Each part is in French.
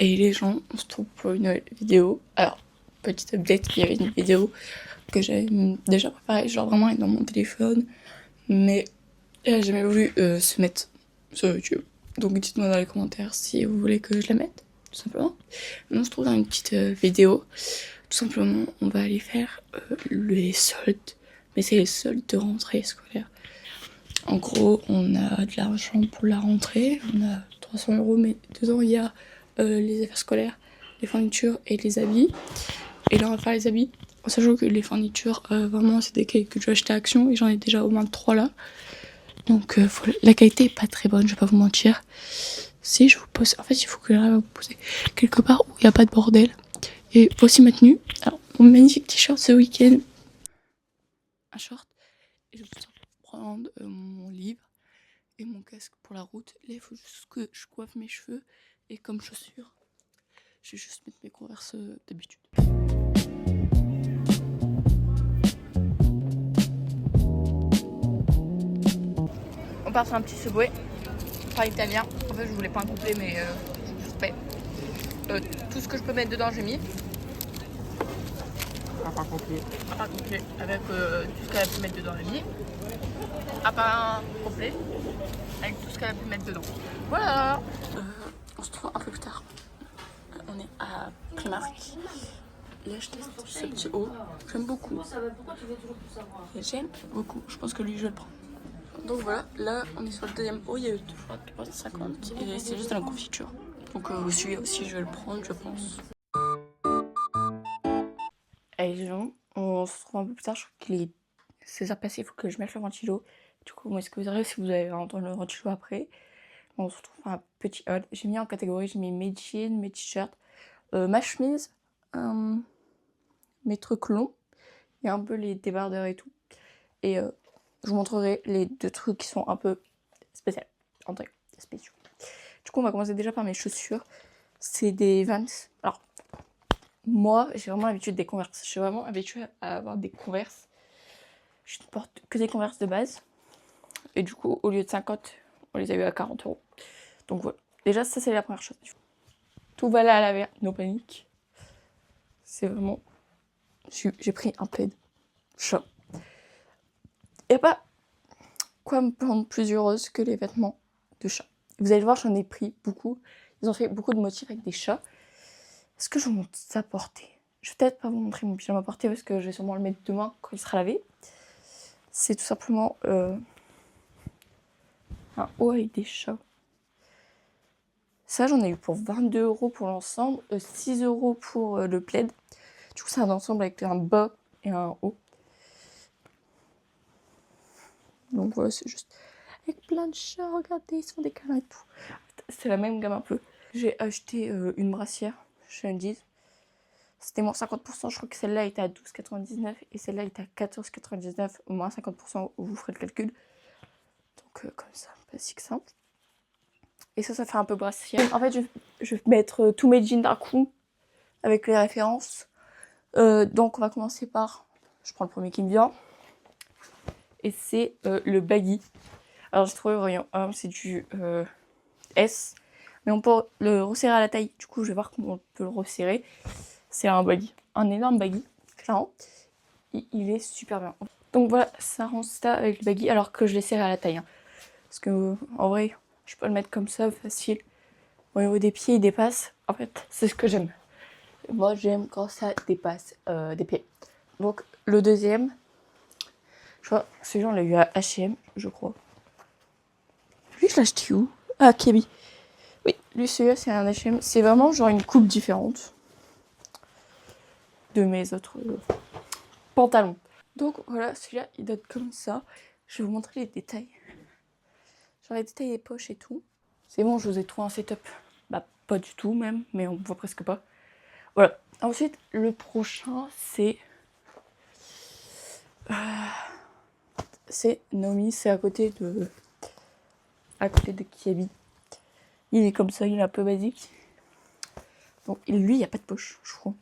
Et les gens, on se trouve pour une nouvelle vidéo. Alors, petite update, il y avait une vidéo que j'avais déjà préparée, genre vraiment elle est dans mon téléphone, mais elle a jamais voulu se mettre sur YouTube. Donc dites-moi dans les commentaires si vous voulez que je la mette, tout simplement. Mais on se trouve dans une petite vidéo. Tout simplement, on va aller faire les soldes, mais c'est les soldes de rentrée scolaire. En gros, on a de l'argent pour la rentrée, on a 300 €, mais dedans il y a les affaires scolaires, les fournitures et les habits. Et là, on va faire les habits, en sachant que les fournitures, vraiment, c'est des cahiers que je vais acheter à Action et j'en ai déjà au moins 3 là. Donc, la qualité est pas très bonne, je vais pas vous mentir. Si je vous pose, en fait, il faut que j'arrive à vous poser quelque part où il n'y a pas de bordel. Et voici ma tenue. Alors, mon magnifique t-shirt ce week-end, un short, et je vais prendre mon livre et mon casque pour la route. Là, il faut juste que je coiffe mes cheveux et comme chaussures, je vais juste mettre mes Converse d'habitude. On part sur un petit Subway, pas italien. En fait, je voulais pas un complet, mais je juste paye. Tout ce que je peux mettre dedans, j'ai mis. Un pas complet. Un pas complet, avec tout ce qu'elle a pu mettre dedans, j'ai mis. Un pas complet, avec tout ce qu'elle a pu mettre dedans. Voilà. On se trouve un peu plus tard. On est à Primark. Là, je teste ce petit haut. J'aime beaucoup. J'aime beaucoup. Je pense que lui, je vais le prendre. Donc voilà, là, on est sur le deuxième haut. Il y a eu toujours 3,50 et c'est juste de la confiture. Donc celui-là aussi, je vais le prendre, je pense. Allez, les gens, on se retrouve un peu plus tard. Je crois qu'il est 16h passé. Il faut que je mette le ventilo. Du coup, moi, est-ce que vous arrivez si vous allez entendre le ventilo après? On se retrouve un petit haul. J'ai mis en catégorie, j'ai mis mes jeans, mes t-shirts, ma chemise, mes trucs longs et un peu les débardeurs et tout. Et je vous montrerai les deux trucs qui sont un peu spéciaux. Spéciaux. Du coup, on va commencer déjà par mes chaussures. C'est des Vans. Alors, moi, j'ai vraiment l'habitude des Converse. Je suis vraiment habituée à avoir des Converse. Je ne porte que des Converse de base. Et du coup, au lieu de 50, on les a eu à 40 €. Donc voilà. Déjà, ça, c'est la première chose. Tout va là à la no panique. C'est vraiment... J'ai pris un plaid chat. Il n'y a pas quoi me rendre plus heureuse que les vêtements de chat. Vous allez voir, j'en ai pris beaucoup. Ils ont fait beaucoup de motifs avec des chats. Est-ce que je vous montre ça porté? Je vais peut-être pas vous montrer mon pyjama porté parce que je vais sûrement le mettre demain quand il sera lavé. C'est tout simplement un haut avec des chats. Ça, j'en ai eu pour 22 € pour l'ensemble, 6 € pour le plaid. Du coup, c'est un ensemble avec un bas et un haut. Donc voilà, c'est juste avec plein de chats, regardez, ils se font des câlins et tout. C'est la même gamme un peu. J'ai acheté une brassière chez Undies. C'était moins 50%, je crois que celle-là était à 12,99 € et celle-là était à 14,99 €, moins 50%, vous ferez le calcul. Donc comme ça, basique simple. Et ça fait un peu brassière. En fait, je vais mettre tous mes jeans d'un coup avec les références. Donc on va commencer par, je prends le premier qui me vient. Et c'est le baggy. Alors j'ai trouvé rayon 1, c'est du S. Mais on peut le resserrer à la taille. Du coup, je vais voir comment on peut le resserrer. C'est un baggy, un énorme baggy, clairement. Et il est super bien. Donc voilà, ça rend ça avec le baggy, alors que je l'ai serré à la taille. Hein. Parce que en vrai, je peux le mettre comme ça, facile. Au niveau des pieds, il dépasse. En fait, c'est ce que j'aime. Moi, j'aime quand ça dépasse des pieds. Donc le deuxième, je vois, celui-là, on l'a eu à H&M, je crois. Lui, je l'ai acheté où? Ah, Kiabi. Oui, lui, celui-là, c'est un H&M. C'est vraiment genre une coupe différente de mes autres pantalons. Donc voilà, celui-là, il donne comme ça. Je vais vous montrer les détails. Genre les détails des poches et tout. C'est bon, je vous ai trouvé un setup. Bah, pas du tout même, mais on voit presque pas. Voilà. Ensuite, le prochain, c'est... c'est Nomi, c'est à côté de Kiabi. Il est comme ça, il est un peu basique. Donc lui, il n'y a pas de poche, je crois.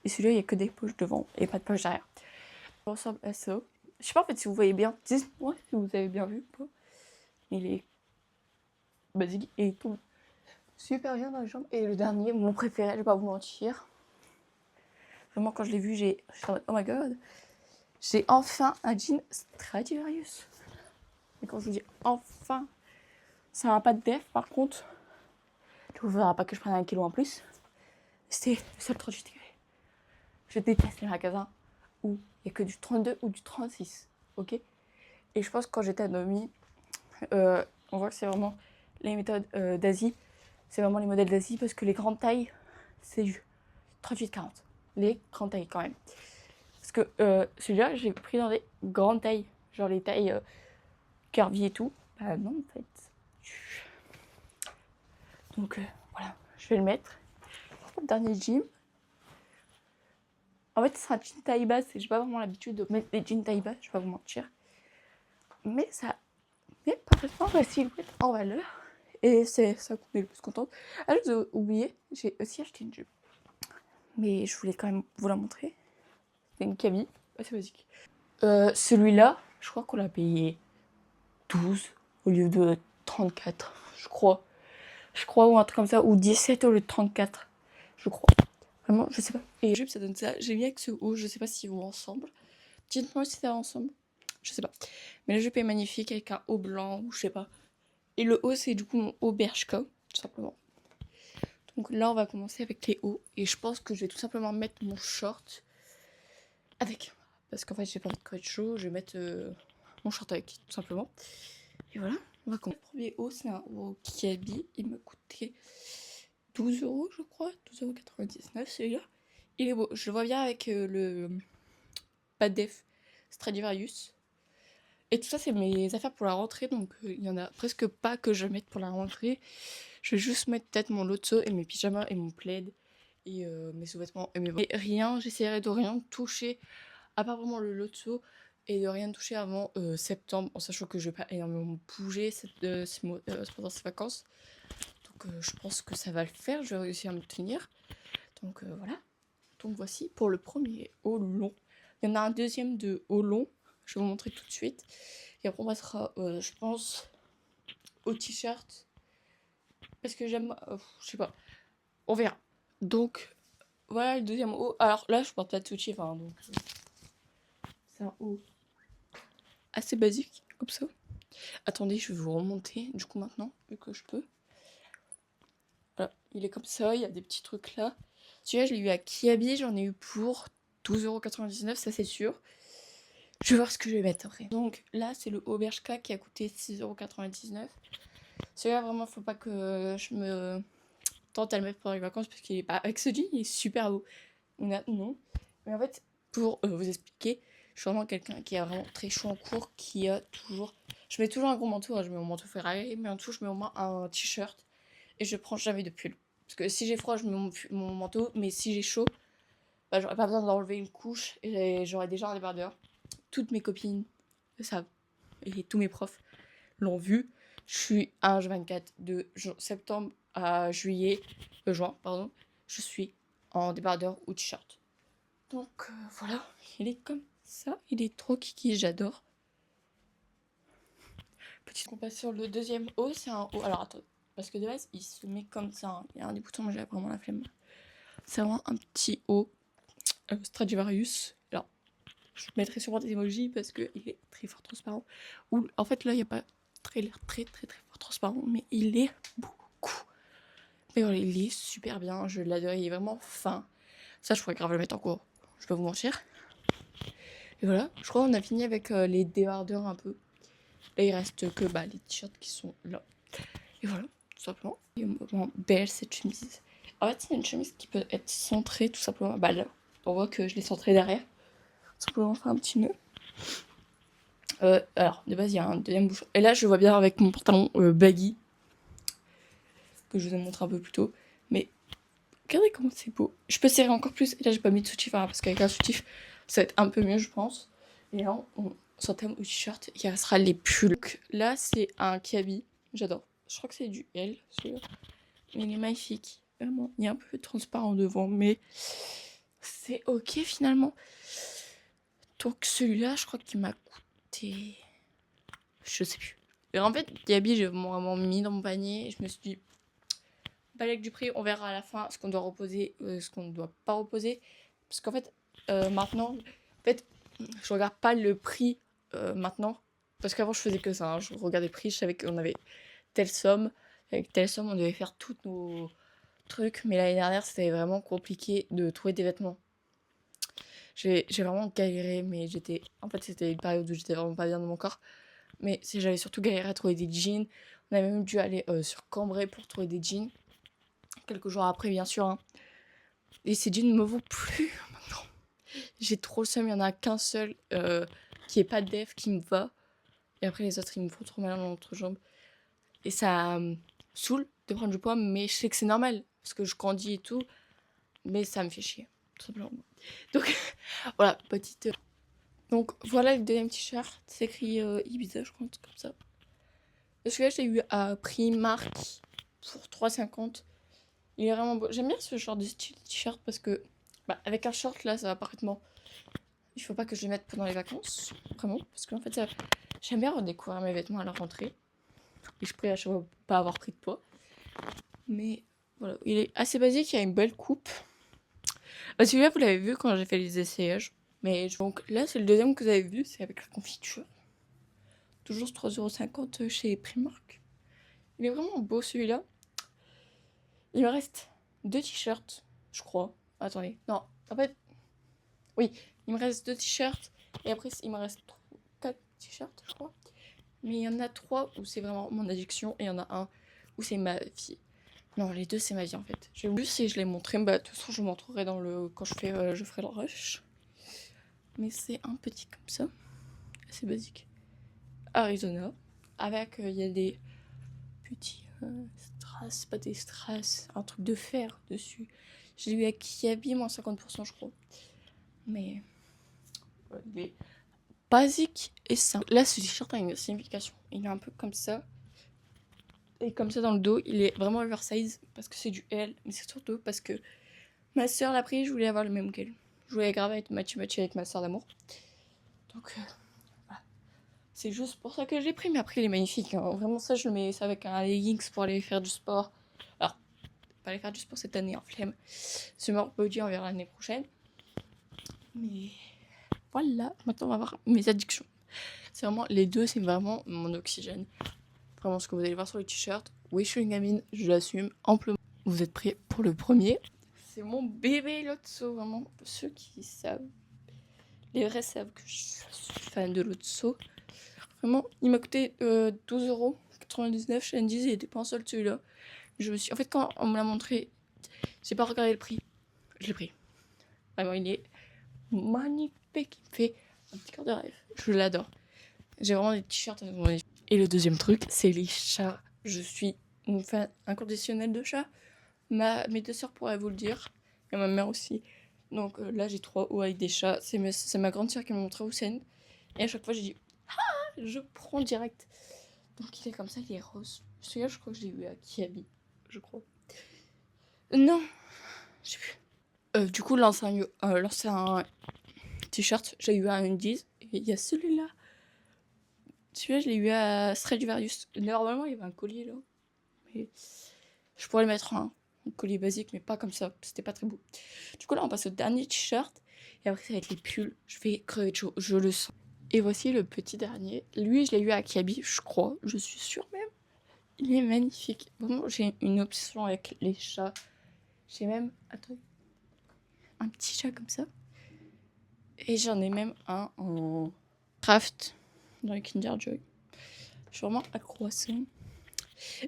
Et celui-là, il n'y a que des poches devant et pas de poche derrière. Il ressemble à ça. Je sais pas en fait si vous voyez bien. Dites-moi si vous avez bien vu ou pas. Il est basique et il tombe super bien dans les jambes. Et le dernier, mon préféré, je vais pas vous mentir. Vraiment, quand je l'ai vu, j'étais en mode, oh my god. J'ai enfin un jean Stradivarius. Et quand je vous dis enfin, ça n'a pas de def par contre. Tu ne verras pas que je prenne 1 kilo en plus. C'était le seul 38 degrés. Je déteste les magasins où il n'y a que du 32 ou du 36. Ok. Et je pense que quand j'étais à Nomi, on voit que c'est vraiment les méthodes d'Asie. C'est vraiment les modèles d'Asie parce que les grandes tailles, c'est du 38-40. Les grandes tailles quand même. Parce que celui-là, j'ai pris dans des grandes tailles. Genre les tailles curvy et tout. Bah non, en fait. Donc voilà, je vais le mettre. Dernier jean. En fait, c'est un jean taille basse et j'ai pas vraiment l'habitude de mettre des jeans taille basse, je vais pas vous mentir. Mais ça met parfaitement la silhouette en valeur. Et c'est ça qu'on est le plus contente. Ah, je vous ai oublié, j'ai aussi acheté une jupe. Mais je voulais quand même vous la montrer. C'est une Camille, assez basique. Celui-là, je crois qu'on l'a payé 12 au lieu de 34, je crois. Je crois, ou un truc comme ça, ou 17 au lieu de 34, je crois. Vraiment, je sais pas. Et la jupe, ça donne ça. J'ai mis avec ce haut, je sais pas s'ils vont ensemble. Dites-moi si ça va ensemble. Je sais pas. Mais la jupe est magnifique avec un haut blanc, ou je sais pas. Et le haut, c'est du coup mon haut Bershka, tout simplement. Donc là, on va commencer avec les hauts. Et je pense que je vais tout simplement mettre mon short avec. Parce qu'en fait, j'ai pas envie de crever chaud. Je vais mettre mon short avec, tout simplement. Et voilà, on va commencer. Le premier haut, c'est un haut Kiabi. Il m'a coûté 12 €, je crois. 12,99 € celui-là. Il est beau. Je le vois bien avec le pas de def Stradivarius. Et tout ça, c'est mes affaires pour la rentrée. Donc, il y en a presque pas que je vais mettre pour la rentrée. Je vais juste mettre peut-être mon lotso et mes pyjamas et mon plaid. Et mes sous-vêtements et mes vêtements. Et rien, j'essaierai de rien toucher. À part vraiment le lotso. Et de rien toucher avant septembre. En sachant que je vais pas énormément bouger pendant ces vacances. Donc, je pense que ça va le faire. Je vais réussir à me tenir. Donc, voilà. Donc, voici pour le premier haut long. Il y en a un deuxième de haut long. Je vais vous montrer tout de suite. Et après, on passera, je pense, au t-shirt. Parce que j'aime... je sais pas. On verra. Donc, voilà le deuxième haut. Alors là, je porte pas de soutif. Hein, donc, c'est un haut assez basique, comme ça. Attendez, je vais vous remonter, du coup, maintenant, vu que je peux. Voilà, il est comme ça. Il y a des petits trucs là. Celui-là, je l'ai eu à Kiabi. J'en ai eu pour 12,99 €, ça c'est sûr. Je vais voir ce que je vais mettre après. Donc là, c'est le haut Bershka qui a coûté 6,99 €. Celui-là, vraiment, faut pas que je me tente à le mettre pendant les vacances parce qu'il est pas. Avec ce jean, il est super beau. Non. Mais en fait, pour vous expliquer, je suis vraiment quelqu'un qui a vraiment très chaud en cours, qui a toujours. Je mets toujours un gros manteau, hein, je mets mon manteau Ferrari, mais en dessous, je mets au moins un t-shirt et je prends jamais de pull. Parce que si j'ai froid, je mets mon manteau, mais si j'ai chaud, bah, j'aurais pas besoin d'enlever une couche et j'aurais déjà un débardeur. Toutes mes copines le savent et tous mes profs l'ont vu. Je suis à H24 de septembre à juin, pardon. Je suis en débardeur ou t-shirt. Donc voilà, il est comme ça. Il est trop kiki, j'adore. Petite on passe sur le deuxième haut, c'est un haut. Alors attends, parce que de base, il se met comme ça. Hein. Il y a un des boutons, mais j'ai vraiment la flemme. C'est vraiment un petit haut Stradivarius. Alors, je mettrai sûrement des emojis parce qu'il est très fort transparent. Ou en fait, là, il n'y a pas très fort transparent, mais il est beaucoup. Mais voilà, il est super bien. Je l'adore, il est vraiment fin. Ça, je pourrais grave le mettre en cours. Je peux vous mentir. Et voilà, je crois qu'on a fini avec les débardeurs un peu. Là, il reste que les t-shirts qui sont là. Et voilà, tout simplement. Et vraiment belle cette chemise. En fait, c'est une chemise qui peut être centrée tout simplement. Bah là, on voit que je l'ai centrée derrière. Tout simplement faire un petit nœud. Alors, de base, il y a un deuxième bouchon. Et là, je vois bien avec mon pantalon baggy. Que je vous ai montré un peu plus tôt. Mais regardez comment c'est beau. Je peux serrer encore plus. Et là, j'ai pas mis de soutif. Hein, parce qu'avec un soutif, ça va être un peu mieux, je pense. Et là, on s'entame au t-shirt. Il restera les pulls. Donc, là, c'est un Kiabi. J'adore. Je crois que c'est du L, celui-là. Mais il est magnifique. Vraiment, il est un peu transparent devant. Mais c'est ok, finalement. Donc, celui-là, je crois qu'il m'a coûté... Je sais plus. Et en fait, Kiabi, j'ai vraiment mis dans mon panier. Et je me suis dit... Balek du prix, on verra à la fin ce qu'on doit reposer, ce qu'on ne doit pas reposer. Parce qu'en fait, maintenant, en fait, je regarde pas le prix maintenant. Parce qu'avant, je faisais que ça. Hein. Je regardais le prix, je savais qu'on avait telle somme. Avec telle somme, on devait faire tous nos trucs. Mais l'année dernière, c'était vraiment compliqué de trouver des vêtements. J'ai vraiment galéré, mais j'étais... En fait, c'était une période où j'étais vraiment pas bien dans mon corps. Mais j'avais surtout galéré à trouver des jeans. On avait même dû aller sur Cambrai pour trouver des jeans. Quelques jours après, bien sûr. Hein. Et ces jeans ne me vont plus maintenant. J'ai trop le seum, il n'y en a qu'un seul qui est pas def, qui me va. Et après, les autres, ils me font trop mal dans l'entrejambe. Et ça me saoule de prendre du poids, mais je sais que c'est normal. Parce que je grandis et tout. Mais ça me fait chier, tout simplement. Donc, voilà, petite... Donc, voilà le deuxième t-shirt. C'est écrit Ibiza, je crois, comme ça. Celui-là, je l'ai eu à Primark pour 3,50. Il est vraiment beau. J'aime bien ce genre de style t-shirt parce que, avec un short, là, ça va parfaitement. Il faut pas que je les mette pendant les vacances, vraiment. Parce qu'en fait, j'aime bien redécouvrir mes vêtements à la rentrée. Et je prie à chaque fois pas avoir pris de poids. Mais voilà, il est assez basique, il a une belle coupe. Celui-là, vous l'avez vu quand j'ai fait les essayages. Mais donc là, c'est le deuxième que vous avez vu, c'est avec la confiture. Toujours 3,50€ chez Primark. Il est vraiment beau celui-là. Il me reste 2 t-shirts, je crois. Attendez, non, en fait, oui, il me reste 2 t-shirts. Et après, il me reste 4 t-shirts, je crois. Mais il y en a 3 où c'est vraiment mon addiction. Et il y en a un où c'est ma vie. Non, les deux, c'est ma vie en fait. J'ai oublié si je l'ai montré. De toute façon, je vous montrerai quand je ferai le rush. Mais c'est un petit comme ça. Assez basique. Arizona. Avec, il y a des petits strass, pas des strass, un truc de fer dessus. Je l'ai eu à Kiabi, moins 50%, je crois. Mais il est basique et simple. Là, ce t-shirt a une signification. Il est un peu comme ça. Et comme ça dans le dos, il est vraiment oversize parce que c'est du L. Mais c'est surtout parce que ma soeur l'a pris, je voulais avoir le même qu'elle. Je voulais grave être matchy avec ma soeur d'amour. Donc, voilà. C'est juste pour ça que je l'ai pris. Mais après, il est magnifique. Hein. Vraiment, ça, je le mets ça avec un leggings pour aller faire du sport. Alors, pas aller faire du sport cette année en flemme. Summer body, on verra l'année prochaine. Mais voilà, maintenant on va voir mes addictions. C'est vraiment, les deux, c'est vraiment mon oxygène. Vraiment, ce que vous allez voir sur les t-shirts. Oui, je suis une gamine, je l'assume amplement. Vous êtes prêts pour le premier? C'est mon bébé Lotso, vraiment. Ceux qui savent, les vrais savent que je suis fan de Lotso. Vraiment, il m'a coûté 12,99€ chez Andy's et il était pas un seul celui-là. En fait, quand on me l'a montré, j'ai pas regardé le prix. Je l'ai pris. Vraiment, il est magnifique. Il me fait un petit cœur de rêve. Je l'adore. J'ai vraiment des t-shirts. Et le deuxième truc, c'est les chats. Je suis une fan inconditionnelle de chats. Mes deux sœurs pourraient vous le dire. Et ma mère aussi. Donc là, j'ai 3 hauts avec des chats. C'est ma grande sœur qui m'a montré Hussein. Et à chaque fois, j'ai dit ah, je prends direct. Donc il est comme ça, il est rose. Celui-là, je crois que je l'ai eu à Kiabi. Je crois. Non, je sais plus. Du coup, l'ancien t-shirt, j'ai eu à Undies. Et il y a celui-là. Celui-là, je l'ai eu à Stradivarius. Normalement, il y avait un collier là. Mais je pourrais le mettre en un collier basique, mais pas comme ça. C'était pas très beau. Du coup, là, on passe au dernier t-shirt. Et après, ça va être les pulls. Je vais crever de chaud. Je le sens. Et voici le petit dernier. Lui, je l'ai eu à Kiabi, je crois. Je suis sûre même. Il est magnifique. Vraiment, j'ai une obsession avec les chats. J'ai même... Attends. Un petit chat comme ça. Et j'en ai même un en craft dans les Kinder Joy. Je suis vraiment accro à ça.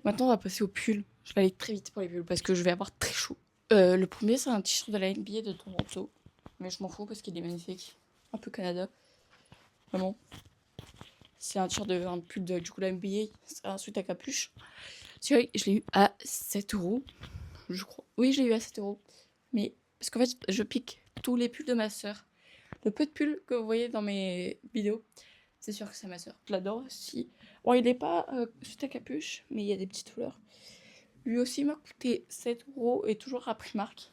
Maintenant, on va passer aux pulls. Je vais aller très vite pour les pulls parce que je vais avoir très chaud. Le premier, c'est un t-shirt de la NBA de Toronto. Mais je m'en fous parce qu'il est magnifique. Un peu Canada. Vraiment. C'est un t-shirt un pull du coup la NBA. C'est un sweat à capuche. Celui-là, je l'ai eu à 7€. Je crois. Oui, je l'ai eu à 7€. Mais parce qu'en fait, je pique tous les pulls de ma soeur. Le peu de pulls que vous voyez dans mes vidéos, c'est sûr que c'est ma soeur. Je l'adore aussi. Bon, il n'est pas sweat à capuche, mais il y a des petites fleurs. Lui aussi m'a coûté 7€ et toujours à Primark.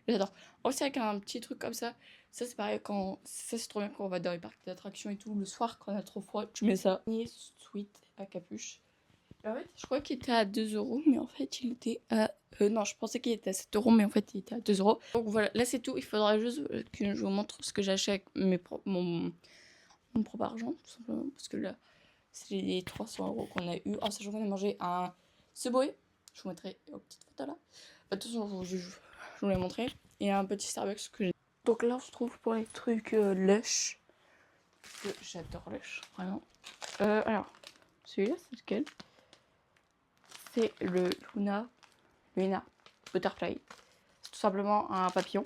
J'adore. Aussi avec un petit truc comme ça. Ça c'est pareil ça c'est trop bien quand on va dans les parcs d'attractions et tout. Le soir quand on a trop froid, tu mets ça. Sweat à capuche. Et en fait, je crois qu'il était à 2€, mais en fait il était à Non, je pensais qu'il était à 7 euros, mais en fait, il était à 2 euros. Donc voilà, là c'est tout. Il faudra juste que je vous montre ce que j'achète avec mon propre argent, tout simplement. Parce que là, c'est les 300 euros qu'on a eu. En sachant qu'on a mangé un Subway. Je vous mettrai une petite photo là. De toute façon, je vous l'ai montré. Et un petit Starbucks que j'ai. Donc là, on se trouve pour les trucs Lush. J'adore Lush, vraiment. Alors, celui-là, c'est lequel? C'est le Luna Butterfly. C'est tout simplement un papillon.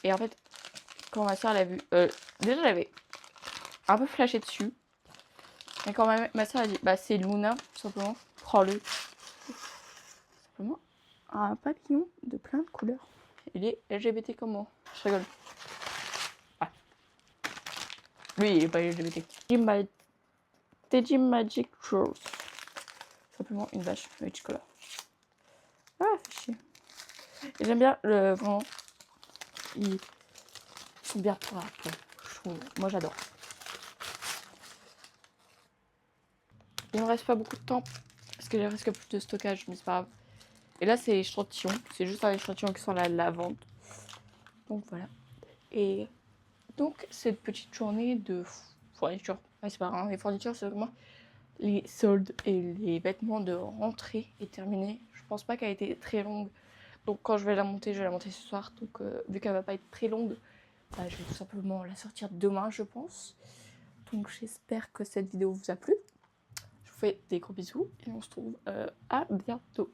Et en fait, quand ma soeur l'a vu, déjà j'avais un peu flashé dessus. Mais quand ma soeur a dit, bah c'est Luna, tout simplement, prends-le. Simplement, un papillon de plein de couleurs. Il est LGBT comme moi. Je rigole. Ouais. Lui, il est pas LGBT. Teddy Magic Rose. Simplement une vache multicolore. Ah, fait chier. Et j'aime bien le. Vraiment. Ils sont bien pour la peau. Moi j'adore. Il me reste pas beaucoup de temps. Parce que j'ai presque plus de stockage, mais c'est pas grave. Et là, c'est échantillon. C'est juste un échantillon qui sont à la vente. Donc voilà. Et donc, cette petite journée de fourniture. Ouais, c'est pas grave. Les fournitures, c'est vraiment les soldes et les vêtements de rentrée est terminée. Je pense pas qu'elle a été très longue. Donc, quand je vais la monter ce soir. Donc, vu qu'elle va pas être très longue, bah, je vais tout simplement la sortir demain, je pense. Donc, j'espère que cette vidéo vous a plu. Je vous fais des gros bisous et on se retrouve à bientôt.